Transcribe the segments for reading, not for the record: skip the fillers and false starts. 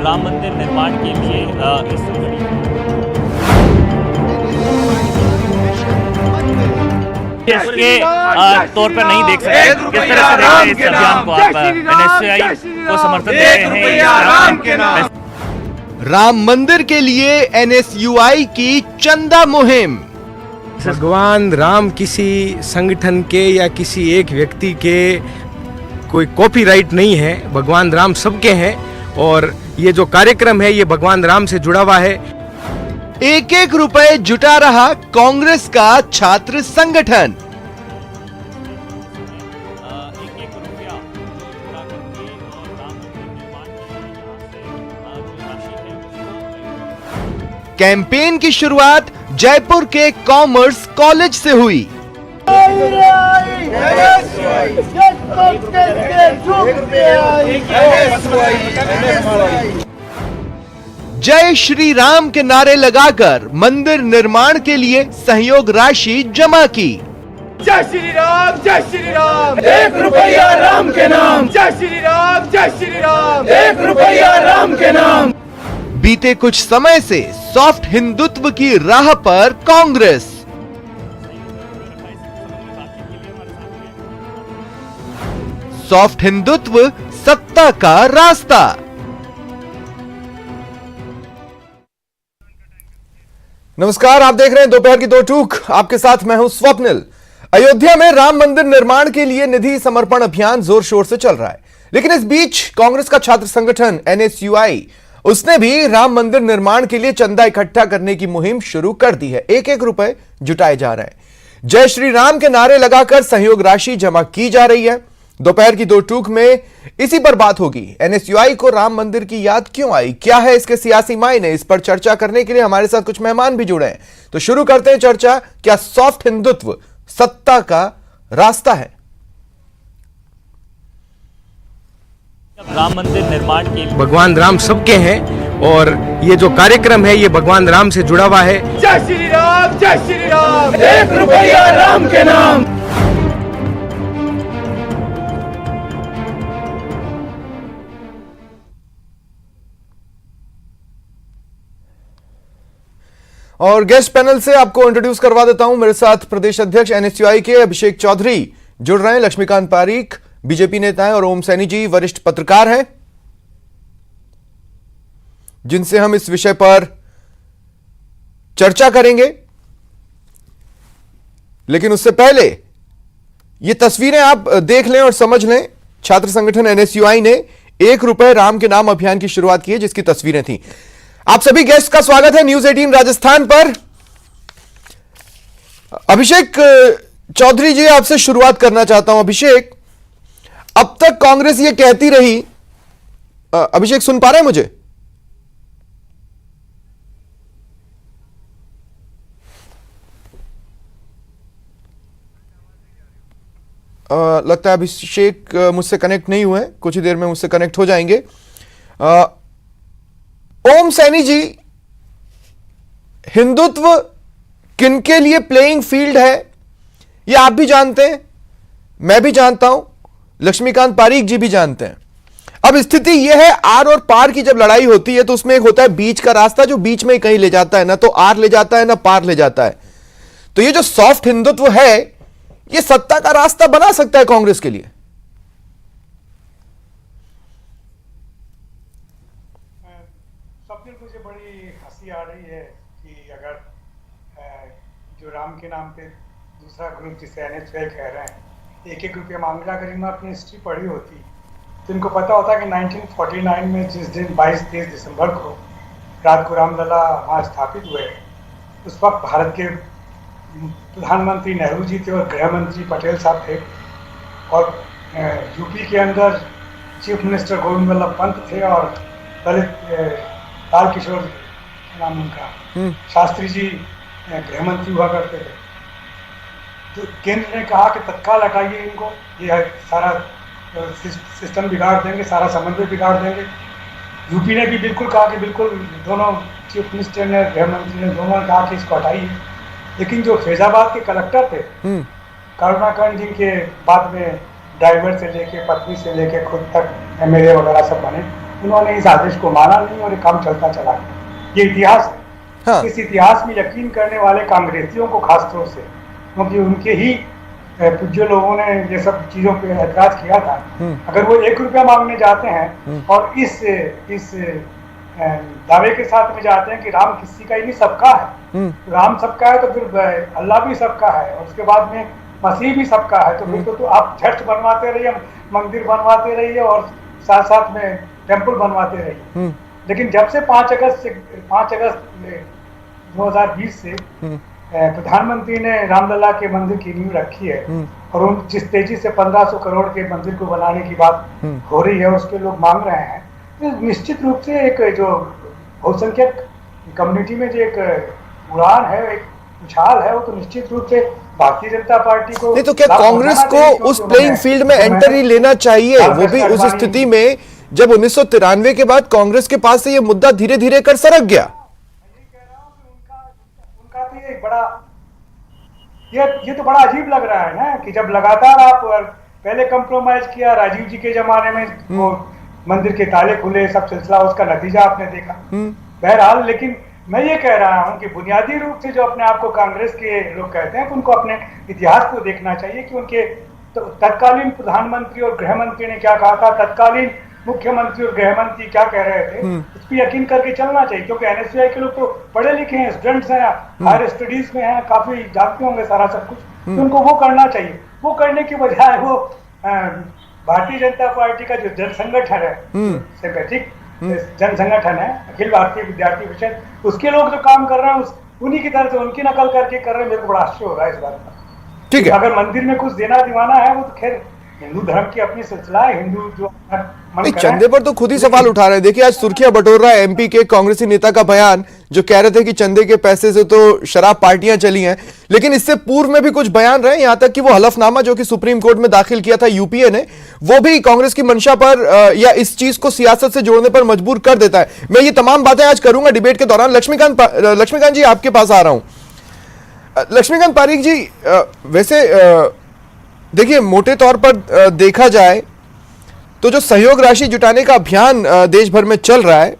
राम मंदिर निर्माण के लिए इस के तौर पर नहीं देख सकते। किस तरह से देख रहे हैं इस अभियान को आप? एनएसयूआई को समर्थन दे रहे हैं। राम मंदिर के लिए एनएसयूआई की चंदा मुहिम। भगवान राम किसी संगठन के या किसी एक व्यक्ति के कोई कॉपीराइट नहीं है। भगवान राम सबके हैं और ये जो कार्यक्रम है ये भगवान राम से जुड़ा हुआ है। एक एक रुपए जुटा रहा कांग्रेस का छात्र संगठन। कैंपेन की शुरुआत जयपुर के कॉमर्स कॉलेज से हुई। जय श्री राम के नारे लगाकर मंदिर निर्माण के लिए सहयोग राशि जमा की। जय श्री राम, जय श्री राम, 1 रुपया राम के नाम। जय श्री राम, जय श्री राम, 1 रुपया राम के नाम। बीते कुछ समय से सॉफ्ट हिंदुत्व की राह पर कांग्रेस। सॉफ्ट हिंदुत्व सत्ता का रास्ता। नमस्कार, आप देख रहे हैं दोपहर की 2 टूक। आपके साथ मैं हूं स्वप्निल। अयोध्या में राम मंदिर निर्माण के लिए निधि समर्पण अभियान जोर शोर से चल रहा है, लेकिन इस बीच कांग्रेस का छात्र संगठन एनएसयूआई उसने भी राम मंदिर निर्माण के लिए चंदा इकट्ठा करने की मुहिम शुरू कर दी है। एक एक रुपए जुटाए जा रहे हैं। जय श्री राम के नारे लगाकर सहयोग राशि जमा की जा रही है। दोपहर की 2 टूक में इसी पर बात होगी। एनएसयूआई को राम मंदिर की याद क्यों आई, क्या है इसके सियासी मायने, इस पर चर्चा करने के लिए हमारे साथ कुछ मेहमान भी जुड़े हैं। तो शुरू करते हैं चर्चा। क्या सॉफ्ट हिंदुत्व सत्ता का रास्ता है? राम मंदिर निर्माण के लिए भगवान राम सबके हैं और ये जो कार्यक्रम है ये भगवान राम से जुड़ा हुआ है। जय श्री राम, जय श्री राम, 1 रुपया राम के नाम। और गेस्ट पैनल से आपको इंट्रोड्यूस करवा देता हूं। मेरे साथ प्रदेश अध्यक्ष एनएसयूआई के अभिषेक चौधरी जुड़ रहे हैं, लक्ष्मीकांत पारीख बीजेपी नेता हैं और ओम सैनी जी वरिष्ठ पत्रकार हैं, जिनसे हम इस विषय पर चर्चा करेंगे। लेकिन उससे पहले ये तस्वीरें आप देख लें और समझ लें। छात्र संगठन एनएसयूआई ने 1 रुपए राम के नाम अभियान की शुरुआत की है, जिसकी तस्वीरें थी। आप सभी गेस्ट का स्वागत है न्यूज 18 राजस्थान पर। अभिषेक चौधरी जी, आपसे शुरुआत करना चाहता हूं। अभिषेक, अब तक कांग्रेस ये कहती रही, अभिषेक सुन पा रहे हैं मुझे? लगता है अभिषेक मुझसे कनेक्ट नहीं हुए, कुछ ही देर में मुझसे कनेक्ट हो जाएंगे। ओम सैनी जी, हिंदुत्व किनके लिए प्लेइंग फील्ड है ये आप भी जानते हैं, मैं भी जानता हूं, लक्ष्मीकांत पारीख जी भी जानते हैं। अब स्थिति यह है, आर और पार की जब लड़ाई होती है तो उसमें एक होता है बीच का रास्ता, जो बीच में ही कहीं ले जाता है, ना तो आर ले जाता है ना पार ले जाता है। तो ये जो सॉफ्ट हिंदुत्व है ये सत्ता का रास्ता बना सकता है कांग्रेस के लिए। मुझे बड़ी हंसी आ रही है कि अगर जो राम के नाम पे दूसरा ग्रुप जिसे एनएसयूआई कह रहे हैं 1-1 रुपया मांग रहा, अगर इन्होंने अपनी हिस्ट्री पढ़ी होती तो इनको पता होता कि 1949 में जिस दिन 22-23 दिसंबर को रात को रामलला वहाँ स्थापित हुए, उस वक्त भारत के प्रधानमंत्री नेहरू जी थे और गृह मंत्री पटेल साहब थे, और यूपी के अंदर चीफ मिनिस्टर गोविंद वल्लभ पंत थे और दलित लाल किशोर नाम उनका शास्त्री जी गृह मंत्री हुआ करते थे। तो केंद्र ने कहा कि तत्काल हटाइए इनको, ये सारा सिस्टम बिगाड़ देंगे, सारा समन्वय बिगाड़ देंगे। यूपी ने भी बिल्कुल कहा कि बिल्कुल, दोनों चीफ मिनिस्टर ने गृह मंत्री ने दोनों ने कहा कि इसको हटाइए। लेकिन जो फैजाबाद के कलेक्टर थे करुणाकरण जी के बाद में ड्राइवर से लेके पत्नी से लेके खुद तक एमएलए वगैरह सब बने, उन्होंने इस आदेश को माना नहीं और ये काम चलता चला गया। ये इतिहास है। हाँ। इस इतिहास में यकीन करने वाले कांग्रेसियों को खासतौर से, क्योंकि उनके ही पूज्य लोगों ने ये सब चीजों पे ऐतराज किया था। अगर वो 1 रुपया मांगने जाते हैं और इस दावे के साथ में जाते हैं कि राम किसी का ही नहीं सबका है, राम सबका है तो फिर अल्लाह भी सबका है और उसके बाद में मसीह भी सबका है, तो फिर तो आप चर्च बनवाते रहिए, मंदिर बनवाते रहिए और साथ साथ में टेम्पल बनवाते रहिए। लेकिन जब से 5 अगस्त 2020 से प्रधानमंत्री ने रामलला के मंदिर की नींव रखी है और उन जिस तेजी से 1500 करोड़ के मंदिर को बनाने की बात हो रही है, उसके लोग मांग रहे हैं, तो निश्चित रूप से एक जो बहुसंख्यक कम्युनिटी में जो एक उड़ान है, एक उछाल है, वो तो निश्चित रूप से भारतीय जनता पार्टी को नहीं तो क्या कांग्रेस को उस प्लेइंग फील्ड में एंट्री लेना चाहिए, वो भी उस स्थिति में जब 1993 के बाद कांग्रेस के पास से ये मुद्दा धीरे धीरे कर सरक गया। उनका तो ये बड़ा ये तो बड़ा अजीब लग रहा है ना कि जब लगातार आप पहले कंप्रोमाइज किया राजीव जी के जमाने में, वो मंदिर के ताले खुले, सब सिलसिला, उसका नतीजा आपने देखा। बहरहाल, लेकिन मैं ये कह रहा हूं कि बुनियादी रूप से जो अपने आप को कांग्रेस के लोग कहते हैं, तो उनको अपने इतिहास को देखना चाहिए कि उनके तत्कालीन प्रधानमंत्री और गृह मंत्री ने क्या कहा था, तत्कालीन मुख्यमंत्री और गृह मंत्री क्या कह रहे थे, इस पर यकीन करके चलना चाहिए। क्योंकि एनएसयूआई के लोग तो पढ़े लिखे हैं, स्टूडेंट्स हैं, हायर स्टडीज में हैं, काफी जानते होंगे सारा सब कुछ, तो उनको वो करना चाहिए। वो करने की बजाय वो भारतीय जनता पार्टी का जो जन संगठन है, सिंपैथिक जन संगठन है, अखिल भारतीय विद्यार्थी परिषद, उसके लोग जो काम कर रहे हैं उन्हीं की तरह से उनकी नकल करके कर रहे हैं। मेरे को बड़ा आश्चर्य हो रहा है इस बात का। ठीक है, अगर मंदिर में कुछ देना दीवाना है, वो तो खैर हिंदू धर्म की अपनी सिलसिला है, हिंदू जो चंदे पर तो खुद ही सवाल उठा रहे हैं। देखिए आज सुर्खियां बटोर रहा है एमपी के कांग्रेसी नेता का बयान, जो कह रहे थे कि चंदे के पैसे से तो शराब पार्टियां चली हैं, लेकिन इससे पूर्व में भी कुछ बयान रहे, यहां तक कि वो हलफनामा जो कि सुप्रीम कोर्ट में दाखिल किया था यूपीए ने, वो भी कांग्रेस की मंशा पर या इस चीज को सियासत से जोड़ने पर मजबूर कर देता है। मैं ये तमाम बातें आज करूंगा डिबेट के दौरान। लक्ष्मीकांत जी आपके पास आ रहा हूं। लक्ष्मीकांत पारीख जी, वैसे देखिए मोटे तौर पर देखा जाए तो जो सहयोग राशि जुटाने का अभियान देश भर में चल रहा है,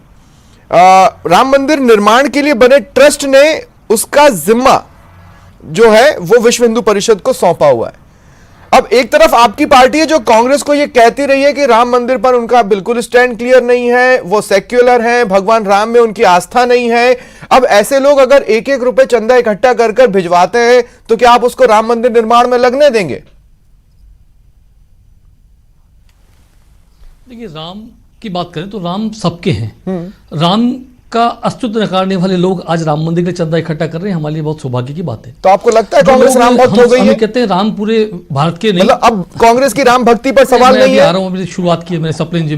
राम मंदिर निर्माण के लिए बने ट्रस्ट ने उसका जिम्मा जो है वो विश्व हिंदू परिषद को सौंपा हुआ है। अब एक तरफ आपकी पार्टी है जो कांग्रेस को ये कहती रही है कि राम मंदिर पर उनका बिल्कुल स्टैंड क्लियर नहीं है, वो सेक्युलर है, भगवान राम में उनकी आस्था नहीं है। अब ऐसे लोग अगर 1-1 रुपए चंदा इकट्ठा कर कर भिजवाते हैं तो क्या आप उसको राम मंदिर निर्माण में लगने देंगे? देखिए, राम की बात करें तो राम सबके हैं। राम का अस्तित्व नकारने वाले लोग आज राम मंदिर के लिए चंदा इकट्ठा कर रहे हैं, हमारे लिए बहुत सौभाग्य की बात है। तो आपको लगता है कांग्रेस राम भक्त हो गई है? कहते हैं राम पूरे भारत के नहीं, मतलब अब कांग्रेस की राम भक्ति पर सवाल नहीं है। आ रहा हूं, अभी शुरुआत की है मैंने, स्वप्निल जी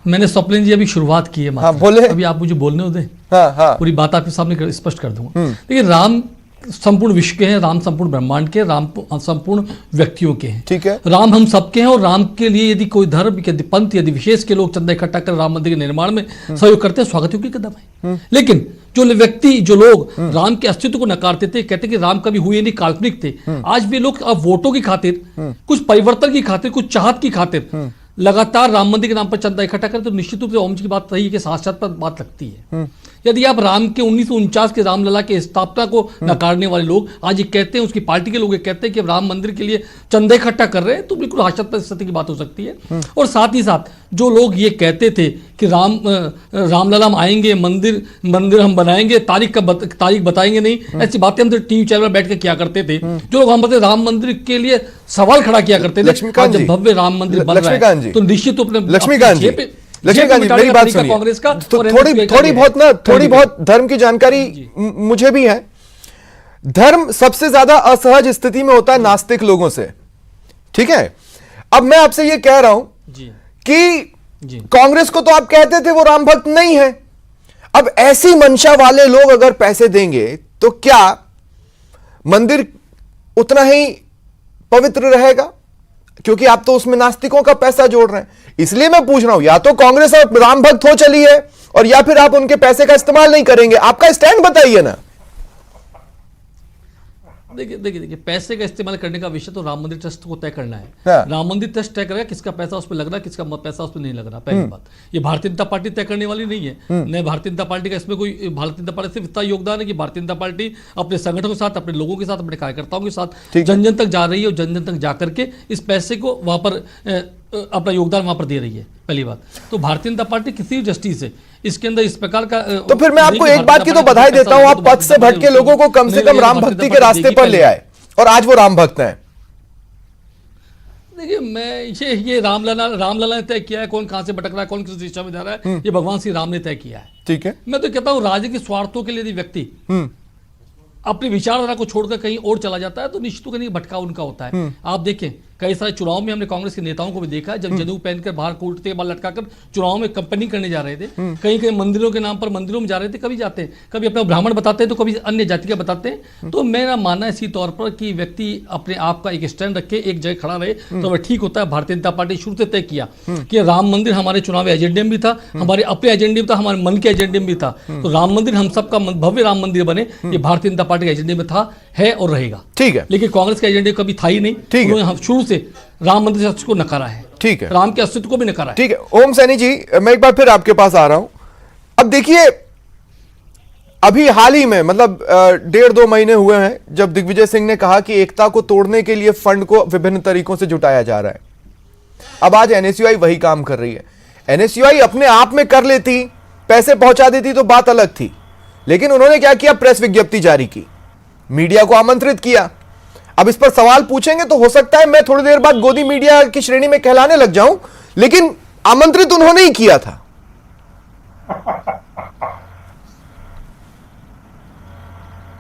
मैंने स्वप्निल जी अभी शुरुआत की है। हाँ, बोले। अभी आप मुझे बोलने दें। हाँ। पूरी बात आपके सामने स्पष्ट कर दूंगा। देखिए, राम संपूर्ण विश्व के हैं, राम संपूर्ण ब्रह्मांड के, राम संपूर्ण व्यक्तियों के हैं। ठीक है, राम हम सबके हैं और राम के लिए यदि कोई धर्म, यदि पंथ, यदि विशेष के लोग चंदा इकट्ठा कर राम मंदिर के निर्माण में सहयोग करते हैं, स्वागत योग्य कदम है। लेकिन जो व्यक्ति, जो लोग राम के अस्तित्व को नकारते थे, कहते कि राम कभी हुए नहीं, काल्पनिक थे, आज भी लोग अब वोटों की खातिर, कुछ परिवर्तन की खातिर, कुछ चाहत की खातिर लगातार राम मंदिर के नाम पर चंदा इकट्ठा करते, तो निश्चित रूप से ओम जी की बात रही है कि साथ साथ पर बात लगती है। यदि आप राम के 1949 के रामलला के स्थापना को नकारने वाले लोग आज ये कहते हैं, उसकी पार्टी के लोग ये कहते हैं कि राम मंदिर के लिए चंदा इकट्ठा कर रहे हैं, तो बिल्कुल हास्यास्पद स्थिति की बात हो सकती है। और साथ ही साथ जो लोग ये कहते थे कि रामलला हम आएंगे, मंदिर हम बनाएंगे, तारीख बताएंगे नहीं, ऐसी बातें हम तो टीवी चैनल पर बैठ के किया करते थे। जो लोग हम राम मंदिर के लिए सवाल खड़ा किया करते थे, जब भव्य राम मंदिर बन रहा है तो निश्चित रूप से लक्ष्मीकांत जी मेरी बात सुनिए। कांग्रेस का तो थोड़ी बहुत धर्म की जानकारी मुझे भी है। धर्म सबसे ज्यादा असहज स्थिति में होता है नास्तिक लोगों से, ठीक है? अब मैं आपसे ये कह रहा हूं कि कांग्रेस को तो आप कहते थे वो राम भक्त नहीं है, अब ऐसी मंशा वाले लोग अगर पैसे देंगे तो क्या मंदिर उतना ही पवित्र रहेगा? क्योंकि आप तो उसमें नास्तिकों का पैसा जोड़ रहे हैं। इसलिए मैं पूछ रहा हूं, या तो कांग्रेस अब राम भक्त हो चली है और या फिर आप उनके पैसे का इस्तेमाल नहीं करेंगे। आपका स्टैंड बताइए ना। देखिए पैसे का इस्तेमाल करने का विषय तो राम मंदिर ट्रस्ट को तय करना है। हाँ। राम मंदिर ट्रस्ट तय करेगा किसका पैसा उस पर लग रहा है, किसका पैसा उस पर नहीं लग रहा। पहली बात, ये भारतीय जनता पार्टी तय करने वाली नहीं है। न भारतीय जनता पार्टी का इसमें कोई, भारतीय जनता पार्टी सिर्फ इतना योगदान है कि भारतीय जनता पार्टी अपने संगठनों के साथ, अपने लोगों के साथ, अपने कार्यकर्ताओं के साथ जन जन तक जा रही है और जन जन तक जा करके इस पैसे को वहां पर अपना योगदान वहां पर दे रही है। पहली बात तो भारतीय जनता पार्टी किसी भी दृष्टि से इसके अंदर इस प्रकार का तो फिर मैं आपको एक बात की तो बधाई देता हूं, आप पथ से भटके लोगों को कम से कम राम भक्ति के रास्ते पर ले आए और आज वो राम भक्त हैं। देखिए मैं ये रामलला ने तय किया है, कौन कहां से भटक रहा है, कौन किस दिशा में जा रहा है, ये भगवान श्री राम ने तय किया है। ठीक है, मैं तो कहता हूं राज्य के स्वार्थों के लिए यदि व्यक्ति अपनी विचारधारा को छोड़कर कहीं और चला जाता है तो निश्चित कहीं भटका उनका होता है। आप देखें कई सारे चुनाव में हमने कांग्रेस के नेताओं को भी देखा है, जब जनेऊ पहनकर बाहर कूटते बाल लटकाकर चुनाव में कंपनी करने जा रहे थे, कहीं कहीं मंदिरों के नाम पर मंदिरों में जा रहे थे, कभी जाते हैं, कभी अपना ब्राह्मण बताते हैं तो कभी अन्य जाति का बताते हैं। तो मेरा मानना है इसी तौर पर कि व्यक्ति अपने आप का एक स्टैंड रखे, एक जगह खड़ा रहे तो वह ठीक होता है। भारतीय जनता पार्टी शुरू से तय किया कि राम मंदिर हमारे चुनावी एजेंडे में भी था, हमारे अपने एजेंडे में था, हमारे मन के एजेंडे में भी था। तो राम मंदिर हम सबका भव्य राम मंदिर बने, ये भारतीय जनता पार्टी के एजेंडे में था, है और रहेगा। ठीक है, लेकिन कांग्रेस का एजेंडे कभी था ही नहीं। ठीक है, हम शुरू से राम मंदिर अस्तित्व को नकारा है। ठीक है, राम के अस्तित्व को भी नकारा है। ठीक है। ओम सैनी जी, मैं एक बार फिर आपके पास आ रहा हूं। अब देखिए अभी हाल ही में मतलब 1.5-2 महीने हुए हैं जब दिग्विजय सिंह ने कहा कि एकता को तोड़ने के लिए फंड को विभिन्न तरीकों से जुटाया जा रहा है। अब आज एनएसयूआई वही काम कर रही है। एनएसयूआई अपने आप में कर लेती, पैसे पहुंचा देती तो बात अलग थी, लेकिन उन्होंने क्या किया, प्रेस विज्ञप्ति जारी की, मीडिया को आमंत्रित किया। अब इस पर सवाल पूछेंगे तो हो सकता है मैं थोड़ी देर बाद गोदी मीडिया की श्रेणी में कहलाने लग जाऊं, लेकिन आमंत्रित उन्होंने ही किया था।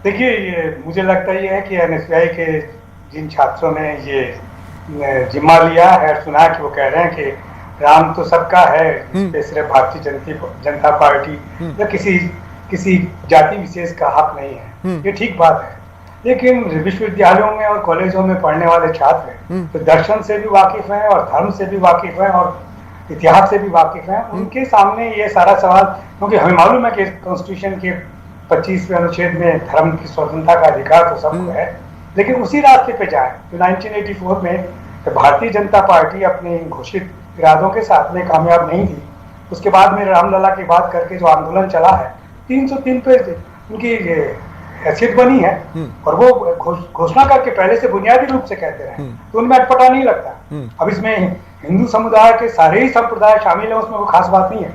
देखिए ये मुझे लगता है कि एनएसयूआई के जिन छात्रों ने ये जिम्मा लिया है, सुना कि वो कह रहे हैं कि राम तो सबका है, सिर्फ भारतीय जनता पार्टी या किसी जाति विशेष का हक नहीं है, ये ठीक बात है। लेकिन विश्वविद्यालयों में और कॉलेजों में पढ़ने वाले छात्र तो दर्शन से भी वाकिफ हैं और धर्म से भी वाकिफ हैं और इतिहास से भी वाकिफ हैं। उनके सामने ये सारा सवाल, क्योंकि हमें मालूम है कि कॉन्स्टिट्यूशन के 25वें अनुच्छेद में धर्म की स्वतंत्रता का अधिकार तो सबको है, लेकिन उसी रास्ते पे जाए तो 1984 में भारतीय जनता पार्टी अपने घोषित इरादों के साथ में कामयाब नहीं थी। उसके बाद में रामलला की बात करके जो आंदोलन चला है, 303 पे उनकी हैसियत बनी है और वो घोषणा करके पहले से बुनियादी रूप से कहते रहे, तो उनमें अटपटा नहीं लगता। अब इसमें हिंदू समुदाय के सारे ही संप्रदाय शामिल है, उसमें कोई खास बात नहीं है।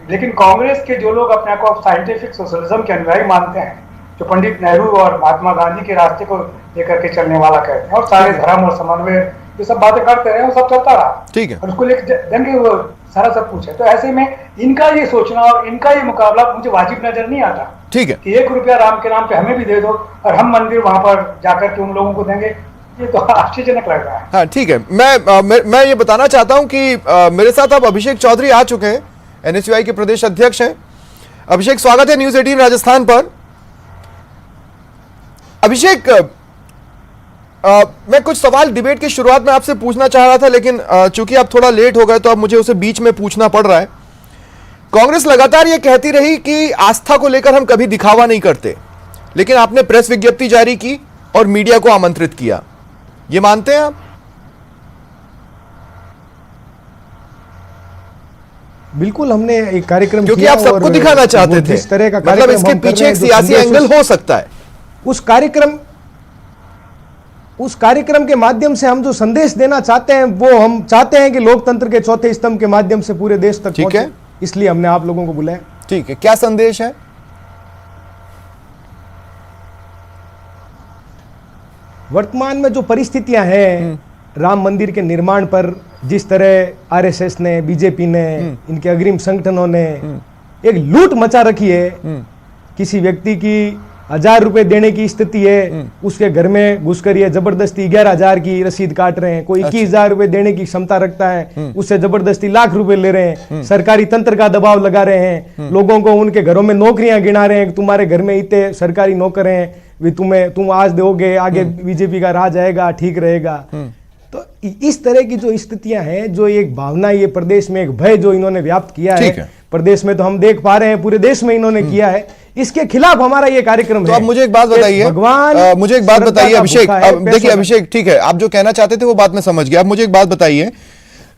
लेकिन कांग्रेस के जो लोग अपने को साइंटिफिक सोशलिज्म के अनुयायी मानते हैं, जो पंडित नेहरू और महात्मा गांधी के रास्ते को लेकर के चलने वाला कहते हैं और सारे धर्म और समन्वय ये सब बातें करते रहे, वो सब चलता रहा। ठीक है, और उसको लेकर देंगे वो सारा सब कुछ है। तो ऐसे में इनका ये सोचना और इनका ये मुकाबला मुझे वाजिब नजर नहीं आता। ठीक है, कि 1 रुपया राम के नाम पे हमें भी दे दो और हम मंदिर वहां पर जाकर के उन लोगों को देंगे, ये तो आश्चर्यजनक लग रहा है। हाँ ठीक है, मैं ये बताना चाहता हूं कि मेरे साथ अब अभिषेक चौधरी आ चुके हैं, एनएसयूआई के प्रदेश अध्यक्ष हैं। अभिषेक, स्वागत है न्यूज़ 18 राजस्थान पर। अभिषेक, मैं कुछ सवाल डिबेट की शुरुआत में आपसे पूछना चाह रहा था, लेकिन चूंकि आप थोड़ा लेट हो गए तो अब मुझे उसे बीच में पूछना पड़ रहा है। कांग्रेस लगातार ये कहती रही कि आस्था को लेकर हम कभी दिखावा नहीं करते, लेकिन आपने प्रेस विज्ञप्ति जारी की और मीडिया को आमंत्रित किया, ये मानते हैं आप? बिल्कुल, हमने एक कार्यक्रम क्योंकि आप सबको दिखाना चाहते थे, इस तरह का मतलब इसके पीछे एक सियासी एंगल हो सकता है। उस कार्यक्रम के माध्यम से हम जो संदेश देना चाहते हैं वो हम चाहते हैं कि लोकतंत्र के चौथे स्तंभ के माध्यम से पूरे देश तक पहुंचे, इसलिए हमने आप लोगों को बुलाया। ठीक है, क्या संदेश है? वर्तमान में जो परिस्थितियां हैं राम मंदिर के निर्माण पर, जिस तरह आरएसएस ने, बीजेपी ने, इनके अग्रिम संगठनों ने एक लूट मचा रखी है, किसी व्यक्ति की 1000 रुपए देने की स्थिति है, उसके घर में घुसकर ये जबरदस्ती 11,000 की रसीद काट रहे हैं, कोई 21,000 रुपए देने की क्षमता रखता है, उससे जबरदस्ती लाख रुपए ले रहे हैं, सरकारी तंत्र का दबाव लगा रहे हैं, लोगों को उनके घरों में नौकरियां गिना रहे हैं कि तुम्हारे घर में इतने सरकारी नौकर हैं, तुम आज दोगे, आगे बीजेपी का राज आएगा, ठीक रहेगा। तो इस तरह की जो स्थितियां हैं, जो एक भावना ये प्रदेश में एक भय जो इन्होंने व्याप्त किया है, प्रदेश में तो हम देख पा रहे हैं, पूरे देश में इन्होंने किया है। इसके खिलाफ हमारा ये कार्यक्रम तो है। अब मुझे एक बात बताइए, भगवान मुझे एक बात बताइए अभिषेक, अब देखिए पैसा अभिषेक, ठीक है, आप जो कहना चाहते थे वो बात मैं समझ गया। अब मुझे एक बात बताइए,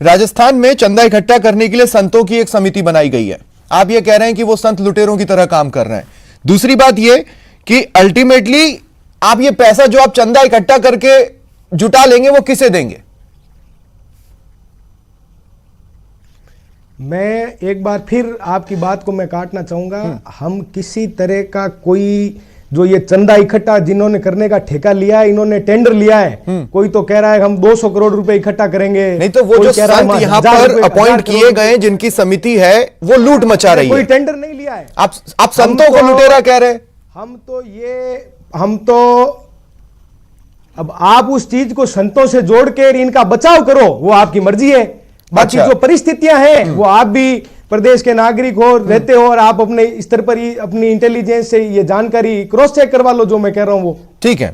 राजस्थान में चंदा इकट्ठा करने के लिए संतों की एक समिति बनाई गई है, आप ये कह रहे हैं कि वो संत लुटेरों की तरह काम कर रहे हैं। दूसरी बात ये कि अल्टीमेटली आप ये पैसा जो आप चंदा इकट्ठा करके जुटा लेंगे वो किसे देंगे? मैं एक बार फिर आपकी बात को मैं काटना चाहूंगा। हम किसी तरह का कोई जो ये चंदा इकट्ठा जिन्होंने करने का ठेका लिया है, इन्होंने टेंडर लिया है, कोई तो कह रहा है हम 200 करोड़ रुपए इकट्ठा करेंगे, नहीं तो वो जो संत यहां पर अपॉइंट किए गए जिनकी समिति है वो लूट मचा रही है। कोई टेंडर नहीं लिया है। आप संतों को लुटेरा कह रहे हैं। हम तो अब आप उस चीज को संतों से जोड़ के इनका बचाव करो, वो आपकी मर्जी है। बाकी अच्छा। जो परिस्थितियां हैं वो आप भी प्रदेश के नागरिक हो, रहते हो, और आप अपने स्तर पर ही अपनी इंटेलिजेंस से ये जानकारी क्रॉस चेक करवा लो जो मैं कह रहा हूं वो। ठीक है,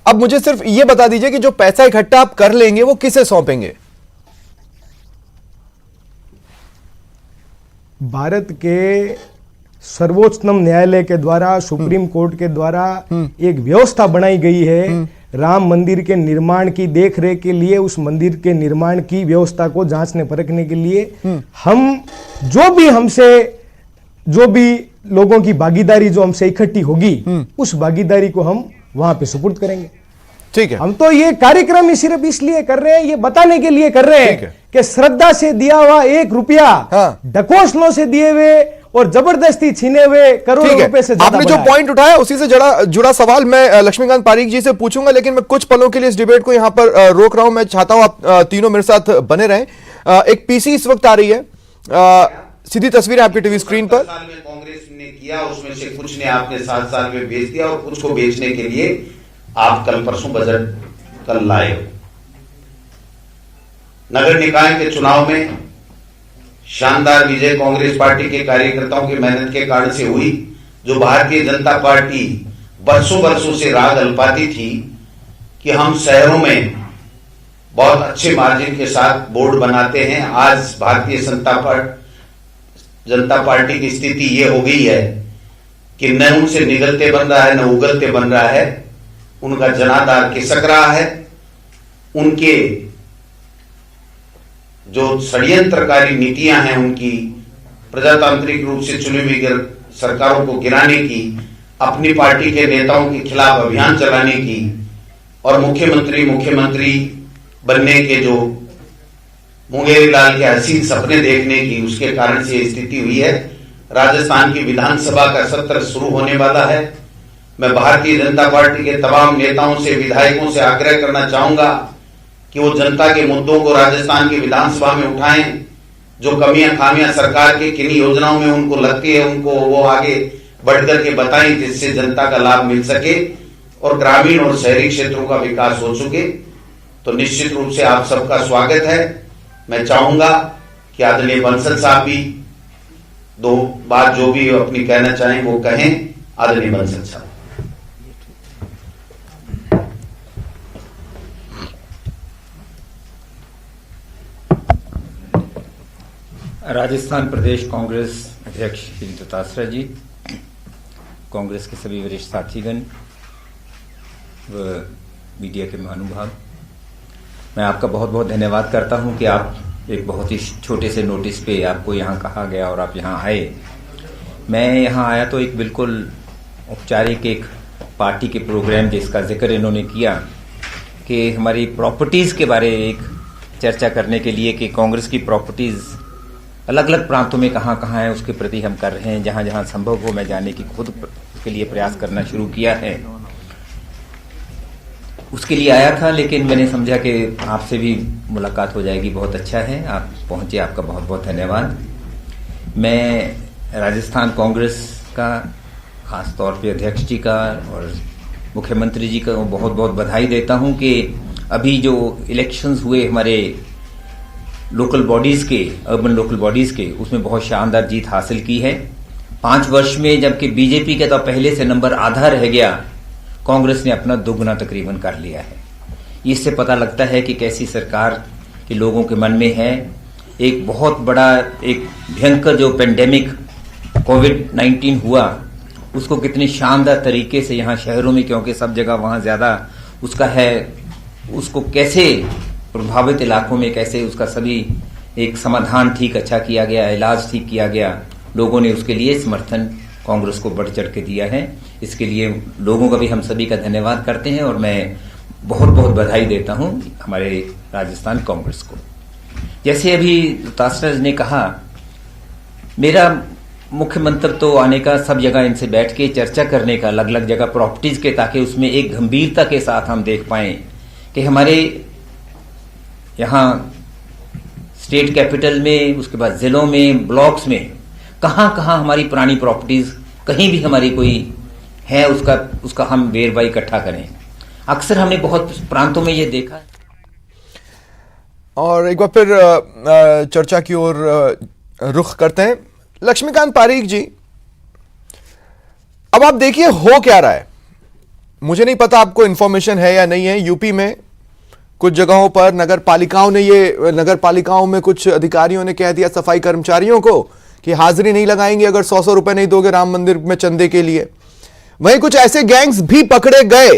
अब मुझे सिर्फ ये बता दीजिए कि जो पैसा इकट्ठा आप कर लेंगे वो किसे सौंपेंगे? भारत के सर्वोच्चतम न्यायालय के द्वारा, सुप्रीम कोर्ट के द्वारा एक व्यवस्था बनाई गई है राम मंदिर के निर्माण की देखरेख के लिए। उस मंदिर के निर्माण की व्यवस्था को जांचने परखने के लिए हम जो भी लोगों की भागीदारी जो हमसे इकट्ठी होगी उस भागीदारी को हम वहां पे सुपुर्द करेंगे। ठीक है, हम तो ये कार्यक्रम ही सिर्फ इसलिए कर रहे हैं, ये बताने के लिए कर रहे हैं कि श्रद्धा से दिया हुआ 1 रुपया ढकोसलों से दिए हुए और जबरदस्ती छीने हुए करोड़ों रुपए से ज्यादा। आपने जो पॉइंट उठाया उसी से जुड़ा सवाल मैं लक्ष्मीकांत पारीक जी से पूछूंगा, लेकिन मैं कुछ पलों के लिए इस डिबेट को यहां पर रोक रहा हूं। मैं चाहता हूं आप तीनों मेरे साथ बने रहें। एक पीसी इस वक्त आ रही है, सीधी तस्वीरें आपकी टीवी स्क्रीन पर। साल में कांग्रेस ने किया, उसमें से कुछ ने आपने 7 साल में बेच दिया और कुछ को बेचने के लिए आप कल परसों बजट कल लाए। नगर निकाय के चुनाव में शानदार विजय कांग्रेस पार्टी के कार्यकर्ताओं की मेहनत के कारण से हुई। जो भारतीय जनता पार्टी बरसों से राग अल्पाती थी कि हम शहरों में बहुत अच्छे मार्जिन के साथ बोर्ड बनाते हैं, आज भारतीय जनता पार्टी की स्थिति ये हो गई है कि न उनसे निगलते बन रहा है न उगलते बन रहा है। उनका जनाधार खिसक रहा है। उनके जो षड्यंत्रकारी नीतियां हैं, उनकी प्रजातांत्रिक रूप से चुनी हुई सरकारों को गिराने की, अपनी पार्टी के नेताओं के खिलाफ अभियान चलाने की और मुख्यमंत्री बनने के जो मुंगेरी लाल के हसीन सपने देखने की, उसके कारण से ये स्थिति हुई है। राजस्थान की विधानसभा का सत्र शुरू होने वाला है। मैं भारतीय जनता पार्टी के तमाम नेताओं से, विधायकों से आग्रह करना चाहूंगा कि वो जनता के मुद्दों को राजस्थान की विधानसभा में उठाएं। जो कमियां खामियां सरकार के किन्हीं योजनाओं में उनको लगती है, उनको वो आगे बढ़कर के बताएं, जिससे जनता का लाभ मिल सके और ग्रामीण और शहरी क्षेत्रों का विकास हो सके। तो निश्चित रूप से आप सबका स्वागत है। मैं चाहूंगा कि आदरणीय बंसल साहब भी 2 बात जो भी अपनी कहना चाहें वो कहें। आदरणीय बंसल साहब। राजस्थान प्रदेश कांग्रेस अध्यक्ष श्री दत्तात्रेय जी, कांग्रेस के सभी वरिष्ठ साथीगण व मीडिया के महानुभाव, मैं आपका बहुत बहुत धन्यवाद करता हूं कि आप एक बहुत ही छोटे से नोटिस पे आपको यहां कहा गया और आप यहां आए। मैं यहां आया तो एक बिल्कुल औपचारिक एक पार्टी के प्रोग्राम जिसका जिक्र इन्होंने किया कि हमारी प्रॉपर्टीज़ के बारे एक चर्चा करने के लिए कि कांग्रेस की प्रॉपर्टीज़ अलग अलग प्रांतों में कहाँ कहाँ है उसके प्रति हम कर रहे हैं। जहाँ जहाँ संभव हो मैं जाने की खुद उसके लिए प्रयास करना शुरू किया है। उसके लिए आया था, लेकिन मैंने समझा कि आपसे भी मुलाकात हो जाएगी, बहुत अच्छा है आप पहुंचे, आपका बहुत बहुत धन्यवाद। मैं राजस्थान कांग्रेस का खास तौर पे अध्यक्ष जी का और मुख्यमंत्री जी का बहुत बहुत बधाई देता हूं कि अभी जो इलेक्शंस हुए हमारे लोकल बॉडीज के, अर्बन लोकल बॉडीज के, उसमें बहुत शानदार जीत हासिल की है 5 वर्ष में। जबकि बीजेपी के तो पहले से नंबर आधा रह गया, कांग्रेस ने अपना दोगुना तकरीबन कर लिया है। इससे पता लगता है कि कैसी सरकार के लोगों के मन में है। एक बहुत बड़ा एक भयंकर जो पेंडेमिक कोविड-19 हुआ, उसको कितनी शानदार तरीके से यहाँ शहरों में, क्योंकि सब जगह वहाँ ज़्यादा उसका है, उसको कैसे प्रभावित इलाकों में कैसे उसका सभी एक समाधान ठीक अच्छा किया गया, इलाज ठीक किया गया, लोगों ने उसके लिए समर्थन कांग्रेस को बढ़ चढ़ के दिया है। इसके लिए लोगों का भी हम सभी का धन्यवाद करते हैं और मैं बहुत बहुत बधाई देता हूं हमारे राजस्थान कांग्रेस को। जैसे अभी तासरा ने कहा, मेरा मुख्य मंत्र तो आने का, सब जगह इनसे बैठ के चर्चा करने का, अलग अलग जगह प्रॉपर्टीज के, ताकि उसमें एक गंभीरता के साथ हम देख पाए कि हमारे यहाँ स्टेट कैपिटल में, उसके बाद जिलों में, ब्लॉक्स में कहां कहां हमारी पुरानी प्रॉपर्टीज कहीं भी हमारी कोई है, उसका हम वेरवा इकट्ठा करें। अक्सर हमने बहुत प्रांतों में ये देखा। और एक बार फिर चर्चा की ओर रुख करते हैं। लक्ष्मीकांत पारीक जी, अब आप देखिए हो क्या रहा है, मुझे नहीं पता आपको इंफॉर्मेशन है या नहीं है। यूपी में कुछ जगहों पर नगर पालिकाओं में कुछ अधिकारियों ने कह दिया सफाई कर्मचारियों को कि हाजिरी नहीं लगाएंगे अगर 100 रुपए नहीं दोगे राम मंदिर में चंदे के लिए। वहीं कुछ ऐसे गैंग्स भी पकड़े गए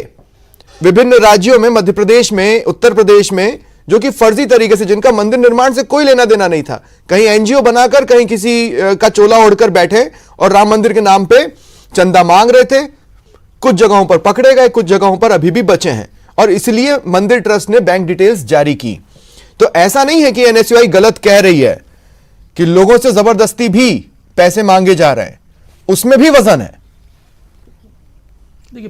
विभिन्न राज्यों में, मध्य प्रदेश में, उत्तर प्रदेश में, जो कि फर्जी तरीके से, जिनका मंदिर निर्माण से कोई लेना देना नहीं था, कहीं एनजीओ बनाकर कहीं किसी का चोला ओढ़कर बैठे और राम मंदिर के नाम पे चंदा मांग रहे थे। कुछ जगहों पर पकड़े गए, कुछ जगहों पर अभी भी बचे हैं और इसलिए मंदिर ट्रस्ट ने बैंक डिटेल्स जारी की। तो ऐसा नहीं है कि एनएसयूआई गलत कह रही है कि लोगों से जबरदस्ती भी पैसे मांगे जा रहे हैं, उसमें भी वजन है। देखिए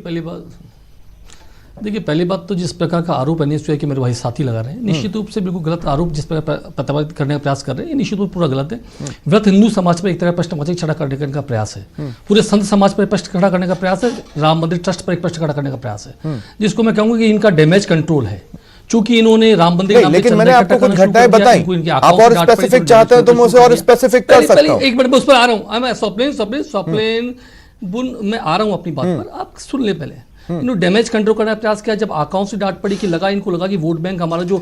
पहली बात तो जिस प्रकार का आरोप एनएसयूआई के मेरे भाई साथी लगा रहे हैं, निश्चित रूप से बिल्कुल गलत आरोप जिस प्रकार प्रतिपादित करने का प्रयास कर रहे हैं, ये निश्चित रूप पूरा गलत है। वृहत हिंदू समाज पर एक तरह प्रश्न खड़ा करने का प्रयास है, पूरे संत समाज पर प्रश्न खड़ा करने का प्रयास है, राम मंदिर ट्रस्ट पर एक प्रश्न खड़ा करने का प्रयास है, जिसको मैं कहूंगा कि इनका डैमेज कंट्रोल है। चूंकि इन्होंने राम मंदिर, लेकिन मैंने आपको कुछ घटनाएं बताई, आप और स्पेसिफिक चाहते हैं तो मैं उसे और स्पेसिफिक कर सकता हूं। एक मिनट मैं उस पर आ रहा हूं, मैं स्वप्लेन मैं आ रहा हूं अपनी बात पर, आप सुन ले पहले। इन्होंने डैमेज कंट्रोल करने का प्रयास किया। जब आकाओं से डांट पड़ी कि इनको लगा कि वोट बैंक हमारा जो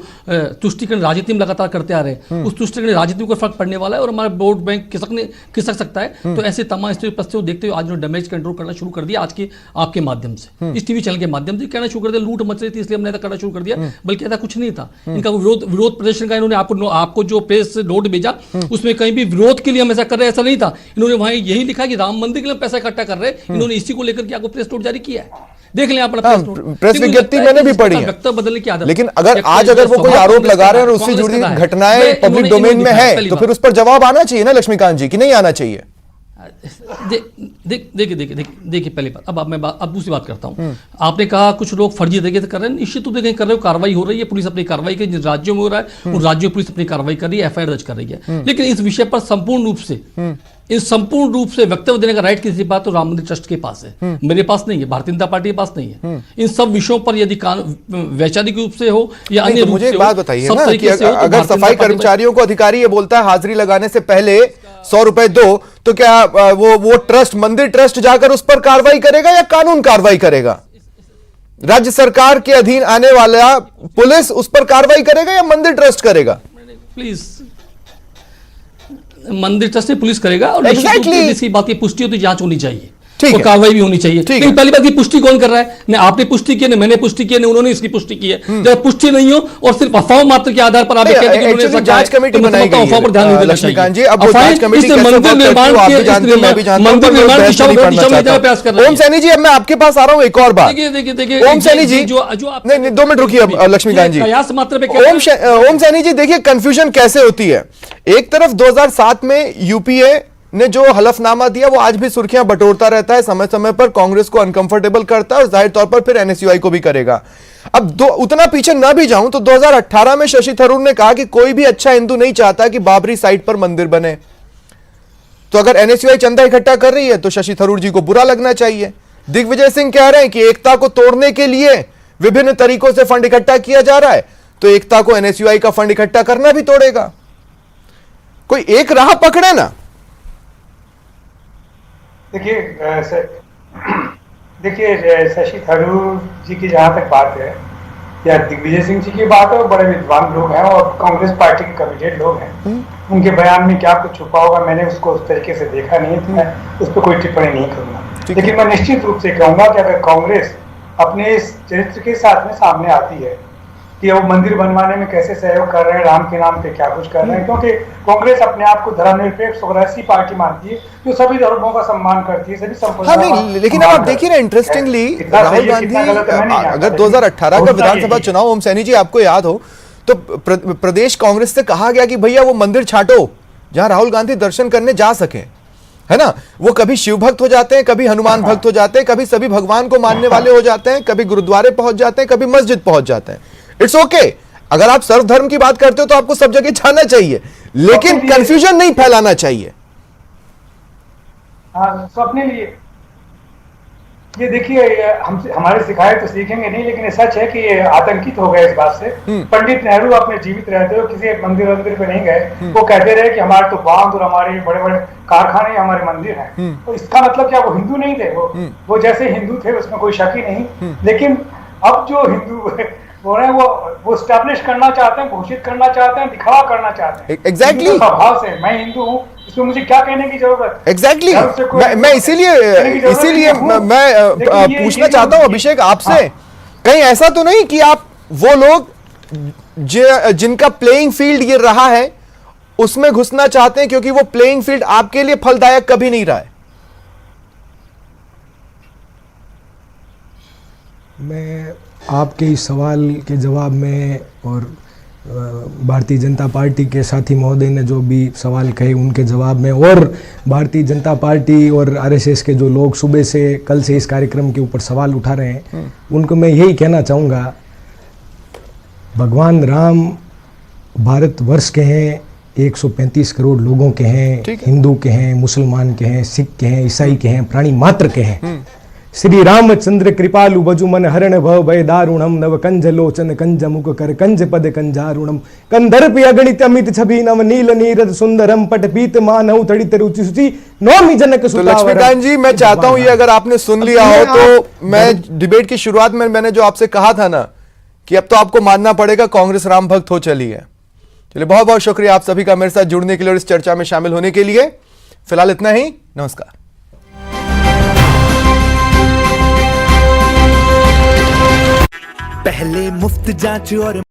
तुष्टिकरण राजनीति में लगातार करते आ रहे हैं, उस तुष्टिकरण राजनीति को फर्क पड़ने वाला है और हमारा वोट बैंक खिसक सकता है। तो ऐसे तमाम स्थिति देखते हुए आज उन्होंने डैमेज कंट्रोल करना शुरू कर दिया। आज के आपके माध्यम से, इस टीवी चैनल के माध्यम से कहना शुरू कर दिया लूट मच रही थी इसलिए हमने ऐसा करना शुरू कर दिया, बल्कि ऐसा कुछ नहीं था। इनका विरोध प्रदर्शन का इन्होंने आपको जो प्रेस नोट भेजा उसमें कहीं भी विरोध के लिए हम ऐसा कर रहे हैं ऐसा नहीं था। इन्होंने वहां यही लिखा कि राम मंदिर के लिए पैसा इकट्ठा कर रहे हैं। इन्होंने इसी को लेकर के आपको प्रेस नोट जारी किया है, देख लें अपना प्रेस विज्ञप्ति मैंने भी पढ़ी है। बदलने की आदत, लेकिन अगर आज वो कोई आरोप लगा रहे हैं और उससे जुड़ी घटनाएं पब्लिक डोमेन में है तो फिर उस पर जवाब आना चाहिए ना लक्ष्मीकांत जी, कि नहीं आना चाहिए? देखिए पहली बात, अब दूसरी बात करता हूं। आपने कहा कुछ लोग फर्जी तरीके से कर रहे हैं, निश्चित रूप से कर रहे हो, कार्रवाई हो रही है, पुलिस अपनी कार्रवाई कर, जिन राज्यों में हो रहा है उन राज्यों में पुलिस अपनी कार्रवाई कर रही है, एफआईआर दर्ज कर रही है। लेकिन इस विषय पर संपूर्ण रूप से वक्तव्य देने का राइट किसी बात तो राम मंदिर ट्रस्ट के पास है, मेरे पास नहीं है, भारतीय जनता पार्टी के पास नहीं है। इन सब विषयों पर यदि वैचारिक रूप से हो या अन्य रूप से, मुझे एक बात बताइए ना कि अगर सफाई कर्मचारियों को अधिकारी ये बोलता है हाजिरी लगाने से पहले 100 रुपए दो, तो क्या वो ट्रस्ट, मंदिर ट्रस्ट जाकर उस पर कार्रवाई करेगा या कानून कार्रवाई करेगा? राज्य सरकार के अधीन आने वाला पुलिस उस पर कार्रवाई करेगा या मंदिर ट्रस्ट करेगा? प्लीज, मंदिर ट्रस्ट से पुलिस करेगा और इसकी बात की पुष्टि होती, जांच होनी चाहिए, तो कार्रवाई भी होनी चाहिए। लेकिन पहली बात की पुष्टि कौन कर रहा है? न आपने पुष्टि की, न मैंने पुष्टि की, न उन्होंने इसकी पुष्टि की है। जब पुष्टि नहीं हो और सिर्फ अफवाह मात्र के आधार पर आप कहते हैं कि उन्होंने जांच कमेटी बनाई गई है, अफवाह पर ध्यान नहीं देना चाहिए। जी, अब वो जांच कमेटी कैसे मंदिर निर्माण प्रयास कर रहे हैं। ओम सैनी जी, अब मैं आपके पास आ रहा हूं एक और बात। देखिए ओम सैनी जी, जो नहीं 2 मिनट रुकिए अब लक्ष्मीकांत जी। प्रयास मात्र पे ओम सैनी जी, देखिए कंफ्यूजन कैसे होती है। एक तरफ 2007 में यूपीए ने जो हलफनामा दिया वो आज भी सुर्खियां बटोरता रहता है, समय समय पर कांग्रेस को अनकंफर्टेबल करता है और जाहिर तौर पर फिर एनएसयूआई को भी करेगा। अब उतना पीछे ना भी जाऊं तो 2018 में शशि थरूर ने कहा कि कोई भी अच्छा हिंदू नहीं चाहता कि बाबरी साइट पर मंदिर बने। तो अगर एनएसयूआई चंदा इकट्ठा कर रही है तो शशि थरूर जी को बुरा लगना चाहिए। दिग्विजय सिंह कह रहे हैं कि एकता को तोड़ने के लिए विभिन्न तरीकों से फंड इकट्ठा किया जा रहा है, तो एकता को एनएसयूआई का फंड इकट्ठा करना भी तोड़ेगा। कोई एक राह पकड़े ना। देखिए शशि थरूर जी की जहाँ तक बात है, या दिग्विजय सिंह जी की बात है, वो बड़े विद्वान लोग हैं और कांग्रेस पार्टी के कमिटेड लोग हैं। उनके बयान में क्या कुछ छुपा होगा, मैंने उसको उस तरीके से देखा नहीं, तो मैं उस पर कोई टिप्पणी नहीं करूंगा। लेकिन मैं निश्चित रूप से कहूंगा कि अगर कांग्रेस अपने इस चरित्र के साथ में सामने आती है कि वो मंदिर बनवाने में कैसे सहयोग कर रहे हैं, राम के नाम पे क्या कुछ कर रहे हैं, क्योंकि कांग्रेस अपने आप को धर्मनिरपेक्ष और ऐसी पार्टी मानती है जो सभी धर्मों का सम्मान करती है, सभी संप्रदायों हाँ नहीं, लेकिन अब आप देखिए ना, इंटरेस्टिंगली राहुल गांधी अगर 2018 का विधानसभा चुनाव, ओम सैनी जी आपको याद हो तो प्रदेश कांग्रेस से कहा गया कि भैया वो मंदिर छांटो जहां राहुल गांधी दर्शन करने जा सके, है ना। वो कभी शिव भक्त हो जाते हैं, कभी हनुमान भक्त हो जाते हैं, कभी सभी भगवान को मानने वाले हो जाते हैं, कभी गुरुद्वारे पहुंच जाते हैं, कभी मस्जिद पहुंच जाते हैं। इट्स ओके, अगर आप सर्वधर्म की बात करते हो तो आपको सब जगह जाना चाहिए, लेकिन कंफ्यूजन नहीं फैलाना चाहिए। हाँ, तो अपने लिए ये देखिए, हमसे हमारे सिखाए तो सीखेंगे नहीं, लेकिन ये सच है कि ये आतंकित हो गए इस बात से। पंडित नेहरू अपने जीवित रहते हुए किसी मंदिर पे नहीं गए, वो कहते रहे कि हमारे तो बांध और हमारे बड़े बड़े कारखाने हमारे मंदिर हैं। तो इसका मतलब क्या वो हिंदू नहीं थे? वो जैसे हिंदू थे, उसमें कोई शक ही नहीं। लेकिन अब जो हिंदू हो रहे हैं वो स्टैब्लिश करना चाहते हैं, घोषित करना चाहते हैं, दिखावा करना चाहते हैं। एग्जैक्टली स्वभाव से मैं हिंदू हूँ, इसमें मुझे क्या कहने की जरूरत है? एग्जैक्टली मैं इसीलिए मैं पूछना चाहता हूं अभिषेक आपसे, कहीं ऐसा तो नहीं कि आप वो लोग जिनका प्लेइंग फील्ड ये रहा है उसमें घुसना चाहते हैं, क्योंकि वो प्लेइंग फील्ड आपके लिए फलदायक कभी नहीं रहा है? मैं आपके इस सवाल के जवाब में और भारतीय जनता पार्टी के साथी महोदय ने जो भी सवाल कहे उनके जवाब में, और भारतीय जनता पार्टी और आरएसएस के जो लोग सुबह से कल से इस कार्यक्रम के ऊपर सवाल उठा रहे हैं, उनको मैं यही कहना चाहूँगा, भगवान राम भारतवर्ष के हैं, 135 करोड़ लोगों के हैं, हिंदू के हैं, मुसलमान के हैं, सिख के हैं, ईसाई के हैं, प्राणी मात्र के हैं। श्री रामचंद्र कृपालु बजु मन हरण भव भय दारुणम नव कंज लोचन कंज मुख कर कंज पद कंजारुणम कंदर्प अगणित अमित छवि नव नील नीरद सुंदरम पट पीत मानव तड़ित रुचि सुचि नौमि जनक सुतावरम। तो लक्ष्मीकांत जी, मैं चाहता हूं ये अगर आपने सुन लिया हो तो मैं डिबेट की शुरुआत में मैंने जो आपसे कहा था ना कि अब तो आपको मानना पड़ेगा कांग्रेस राम भक्त हो चली है। चलिए, बहुत बहुत शुक्रिया आप सभी का मेरे साथ जुड़ने के लिए और इस चर्चा में शामिल होने के लिए। फिलहाल इतना ही, नमस्कार। पहले मुफ्त जांच और